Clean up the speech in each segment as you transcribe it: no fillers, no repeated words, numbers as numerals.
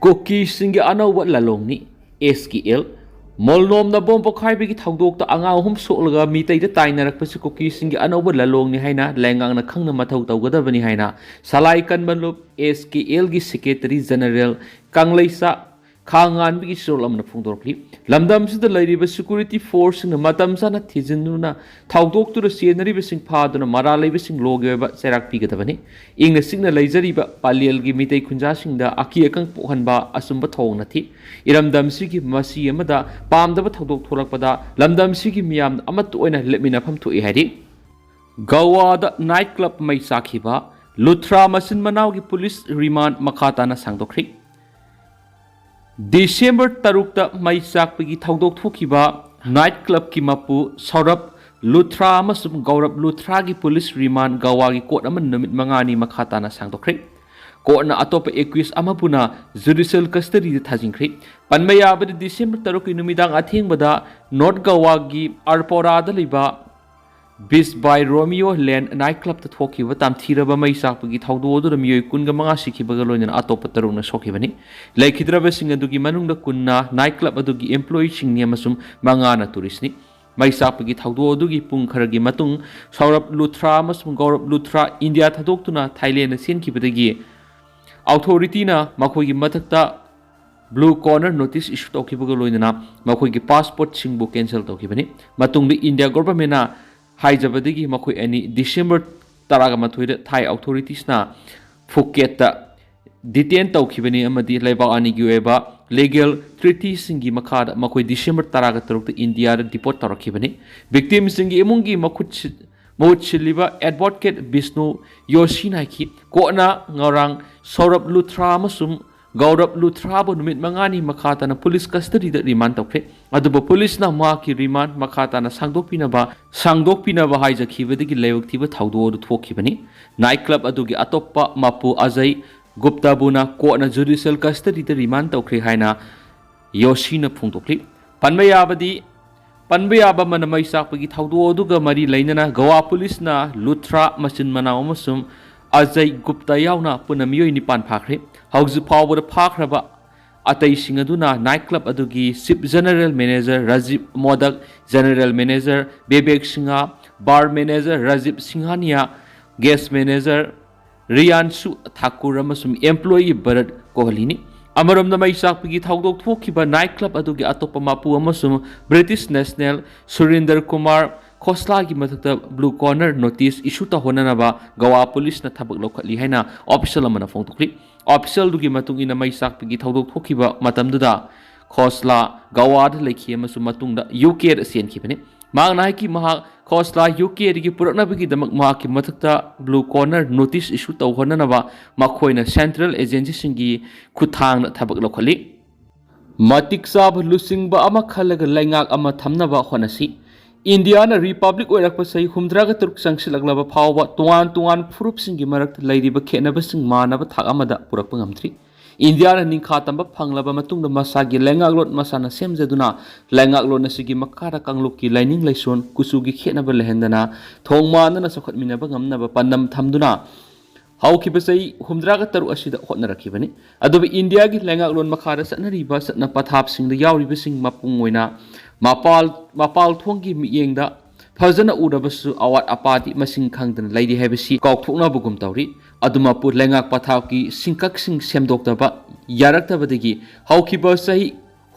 Kuki singgi anauba lalongni SKL molnom na bom pokhaibi thaudokta anga hum soklega mitayda tainarakpasi Kuki singgi anauba lalongni haina lengang na khangna mathau tawgadabani haina salai kanbanlup SKL gi secretary general Kangleisa Khangan bi solam na phungdorkli lamdam sida lairiba security force na matam sana thijinuna thaudok tu senari besing phaduna mara leiba sing logeba serak pigadabani ingna singna leijariba paliel gi mitay khunja singda aki akang pohanba asumba thong nathi iramdam sigi masi amada pamdaba thaudok tholakpada lamdam sigi miyam amat oina lemina pham thoi hari Goa da night club mai sakhiba luthra masin manaw gi police remand makhata na sangdokri December tarukta mai sakpagi thaudok thokiba night club ki mapu saurap luthra amasum gaurap luthra gi police remand Goa gi court aman numit mangani makhata na sangdokri court na atop accused amapuna judicial custody da thajingkri panmaya ba December taruk ki numidang athengbada North Goa gi Arpora da liba Beach by Romeo Land night club ta thokiba tamthiraba mai sakpagi thaudo du miyoi kunga manga sikhibaga loina atop taruna sokhibani laikhidraba singa dugi manungda kunna night club adugi employee singni amasum manga na tourist ni mai sakpagi thaudo dugi pung kharagi matung saurap luthra amasum gaurap luthra India thadoktuna Thailand senkhibadagi authority na makhogi mathakta blue corner notice issue tokhibaga loina makhogi passport singbu cancel tokibani matungdi India government na Haijabadigi makoi any December Taragamathuida Thai authorities na Phuket detain tawkhibani amadi laiba ani giweba legal treaty singi makhada makoi December Taragataruk India deport tarakhibani victim singi emungi mahut chiliba advocate Bisnu Yoshina ki kona ngarang Saurap Luthra masum Gaurap Luthra bo numit mangani makhata na police custody da remand tawkhe aduba police na ma ki remand makhata na sangdokpina ba haijakhibadagi lewaktiba thaudo du thokhibani night club adugi atoppa mapu Ajay Gupta buna ko na judicial custody da remand tawkhe haina Yoshina phungtokli panbayaba manamai sakpagi thaudo aduga mari lainana Goa police na Luthra masin mana amasum Ajay Gupta yauna punamiyoi nipan phakre hauju phawbada phakraba atai singaduna night club adugi chief general manager Rajiv Modak general manager Bebek Singha bar manager Rajiv Singhania guest manager Riyanshu Thakur amasum employee Bharat Kohli ni amaramna mai sakpagi thaudok thokiba night club adugi atopa mapu amasum British national Surinder Kumar Khosla gi mathakta blue corner notice issue ta honanaba Goa police na thabak lokhatli haina official amana phongtokli official dugi matung ina mai sakpagi thaudok thokiba matamduda Khosla Goa da lekhi amasu matungda UK da senkhibani mangna ki maha Khosla UK ri purakna bagi damak maha ki mathakta blue corner notice issue ta honanaba makhoina central agency singi khuthang na thabak lokhatli matik sab lusingba ama khalaga laingak ama thamnaba honasi India na Republic oirakpa sai humdraga turuk sangsilaglaba phawba tuan furup singi marak lairiba khenaba sing manaba thak amada purakpa ngamthri India na ningkha tamba phanglaba matungda masagi lengaglot masana semjaduna lengaglot na sigi makara kanglukki lining laison kusugi khenaba lehendana thongmana na sokhatminaba ngamnaba pandam thamduna haukiba sai humdraga taru asida hotnarakibani adobe India gi lengaglon makhara satnariba satna pathap singda yawriba sing mapung oina mapal thongi miyengda phajana urabasu awat apati masing khangdan laidi habisi kawthokna bugum tawri aduma pu lengak pathak ki singkak sing semdoktaba yaraktabadagi haukiba sahi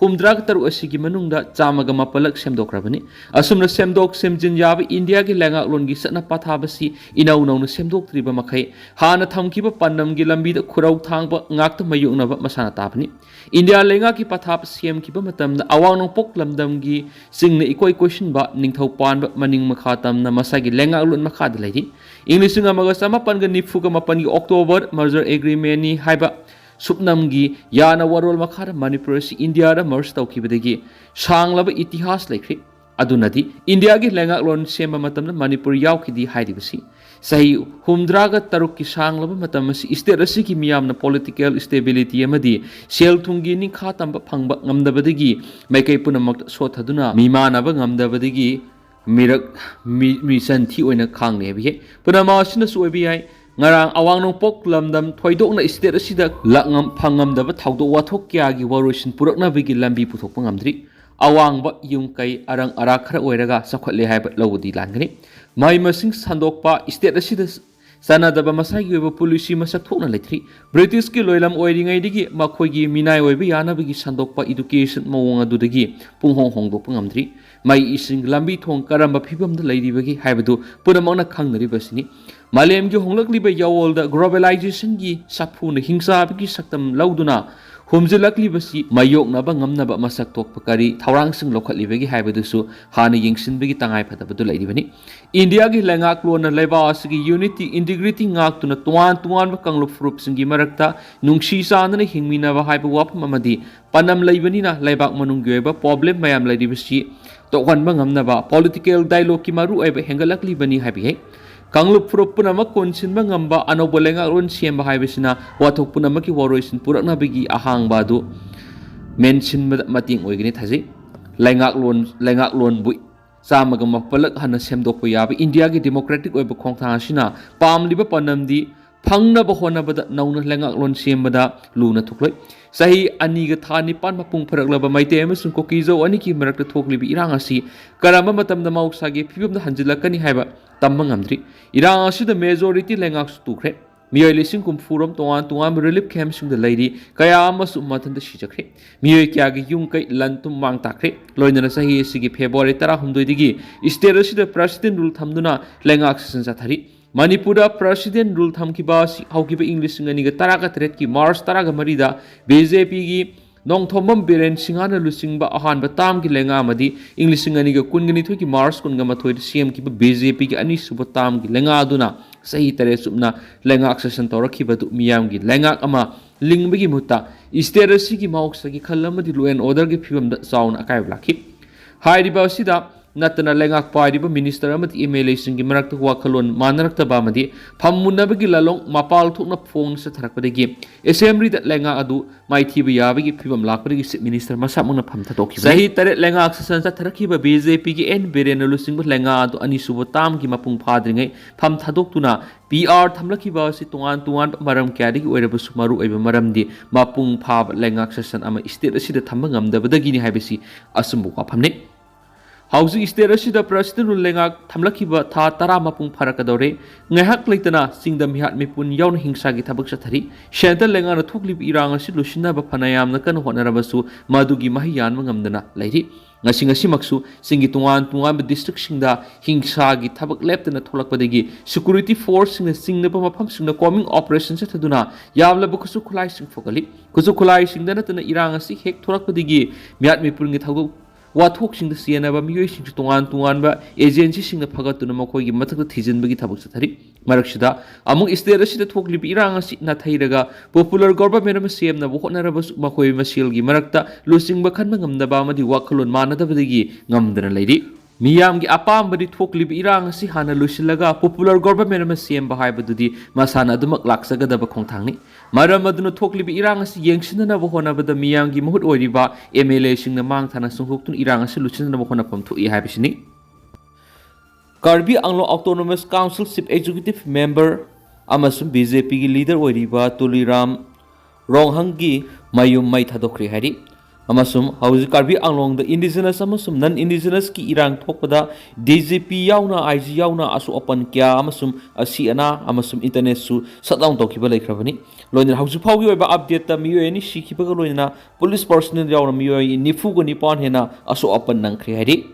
humdrag taru asigi manungda chamaga mapalak semdokrabani asumna semdok semjin yaba India gi lengak lon gi satna pathabasi inau nauna semdoktriba makhai hana thamkiba pannam gi lambi da khurau thangba ngakta mayungnaba masana tabani India lenga ki pathap sem ki ba matamna awang pok lamdam gi singna ikoi question ba ningthau panba maning makhatam na masagi lenga lon makha da leidi English nga maga sama pan ga nifu ga mapan gi October merger agreement ni haiba supnamgi yana warol makhara Manipur si India da merge tawkibadagi sanglaba itihas laikri adunadi India gi lengak lon semba matamna Manipur yawkidi haidibasi sahi humdraga taruk ki sanglaba matam si state asiki miyamna political stability amadi sel thungi ni khatamba phangba ngamdabadagi maikai punamak sothaduna mimanaba ngamdabadagi mirak mi santhi oina khangне bi punama sina soibi ai ngarang awang nongpok lamdam thoidokna state asida lakngam phangamdaba thaudok wathok kyagi waroisin purakna bigi lambi puthokpa ngamdri awangba yumkai arang ara khara oiraga sakhatle haiba lawdi langani mai masing sandokpa state asida sanadaba masagi oiba policy masak thokna leithri british ki loilam oiringai digi makhoigi minai oiba yanabagi sandokpa education mawong adudagi punghong hongdokpa ngamdri mai ising lambi thong karamba phibamda leiribagi haibadu punamangna khangnari basini malem gi honglakliba yawolda globalization gi saphuna hingsa bigi saktam lauduna humjilakli basi mayoknaba ngamnaba masak tokpa kari thaurangsing lokhatlibagi haibadu hana yingsinbagi tangai phatabadu leiribani india gi lengak lona leba asigi unity integrity ngaktuna tuan tuan ba kanglup frup singi marakta nungsi sanana hingminaba haiba wapam amadi panam leibani na leibak manunggi oiba problem mayam leiribasi tokhanba ngamnaba political dialogue ki maru oiba hengalakli bani haibi Kanglup Frup Punama Konsin Mangamba Anobolenga Run Siemba Haibisina Watok Punamaki Waroisin Purakna Bigi Ahang Badu Mention Mating Oignit Hazi Langak Lon Bui Samagama Palak Hana Semdoko Yabi India Gi Democratic Oiba Kongtashina Pam Liba Panamdi Pangna Bahona Bada Nauna Langak Lon Siembada Luna Tukle Sahi Aniga Thani Pan Mapung Paraglaba Maite Emerson Kokizo Aniki Marakta Toklibi Irangasi Karama Matam the Mausagi Pibum the Hanjilakani Haiba Tamangamdri Irangasi the majority Langaks Tukre Mio Lissing Kumfurum Tuan relief camps in the lady Kayamas Matan the Shijakre Mio Kiagi Yunkai Lantum Mang Takre Loinana Sahi Sigi February Tarahum Digi Isterasi the President Rul Tamduna Langaks Satari Manipura President Rule Thamkiba Haukiba English Nganiga Taraka Tretki Mars Taraga Marida BJP gi Nong Thomam Biren Singana Lusingba Ahan Batam ki Lenga Madi English Nganiga Kungani Thuki Mars Kungama Thoi CM ki BJP ki Ani Subatam ki Lenga Aduna Sahi Tare Subna Lenga Accession Toraki Batu Miyam ki Lenga Ama Lingbigi Mutta Isterasi ki Mauksa ki Kalamadi Lu and Order ki Pibam da Sound Akai Blaki Hairiba Sida Natana Lengak Pariba Minister Amati MLA Singi Marakta Wakalon Manarakta Bamadi Pamunabagi Lalong Mapal Tukna Phone Satarakadagi Assembly that Lenga Adu Mighty Biabagi Pibam Lakpagi Minister Masamuna Pamtatoki Sahi Taret Lenga Accession Satarakiba BJP N Biren Reisgn Lenga Adu Anisubatam Ki Mapung Padringai Pam Tadokuna PR Thamlakiba Situan Maram Kadi Wherever Sumaru Eva Maramdi Mapung Pab Lenga Accession Ama State Asida Tambangam the Badagini Habisi Asumbuka Pamne Haojik state asida President Lengak Thamlakiba Tha Tara Mapung Parakadore Ngahak Laitana Singdam Hiat Mipun Yaun Hingsagi Tabak Sathari Shantal Lenga Tuklib Irang Lushina Bapanayam Nakan Honarabasu Madugi Mahiyan Mangamdana Lady Ngasingasi Maksu Singi Tungan district Singda Hingsagi Tabak Leptana Tolakpadegi Security Force in the Singnapa Pump Sing the coming operations at Duna Yavla Bukusukulai Sing Fokali Kusukulai Singdanatana Irangasi Hek Tolakpadegi Miat Mipun Tabu Wathok Sing the Sienaba Mui Sing Tungan agency Sing the Pagatuna Mokoi Mataka Tizin Bigi Tabusatari Marakshida among Isterasi the Tokli Iranga Sitna Tairaga Popular Government Same the Woknarabas Makoi Masilgi Marakta losing Bakanangam the Bama di Wakalun Mana the Vidigi Ngamdana Lady Miyamgi Apam Badi Tokli Iranga Sihana Lusilaga Popular Government Same Bahibadi Masana Dumak Laksaga the Bakongtani Maramaduna Tokli Iranga Yangshin Navahona but the Miyangi Mohud Oriba MLA Sing the Mang Tana Sunghoktun Iranga Solution Navahonapam to Ihabishini Karbi Anglo Autonomous Council Chief Executive Member Amasum BJP leader Oriba Tuliram Ronghangi Mayum Mai Thadokri Hari Amasum Haojik Karbi Anglong the indigenous Amasum non-indigenous ki irang thokpada DJP yauna IG yauna asu open kya Amasum asiana Amasum internet su shutdown tokiba laikhrabani loina Haojik phawgi oiba update ta miyo ani shikibaga loina police personnel yauna miyo nifu go nipon hena asu open nangkhri hari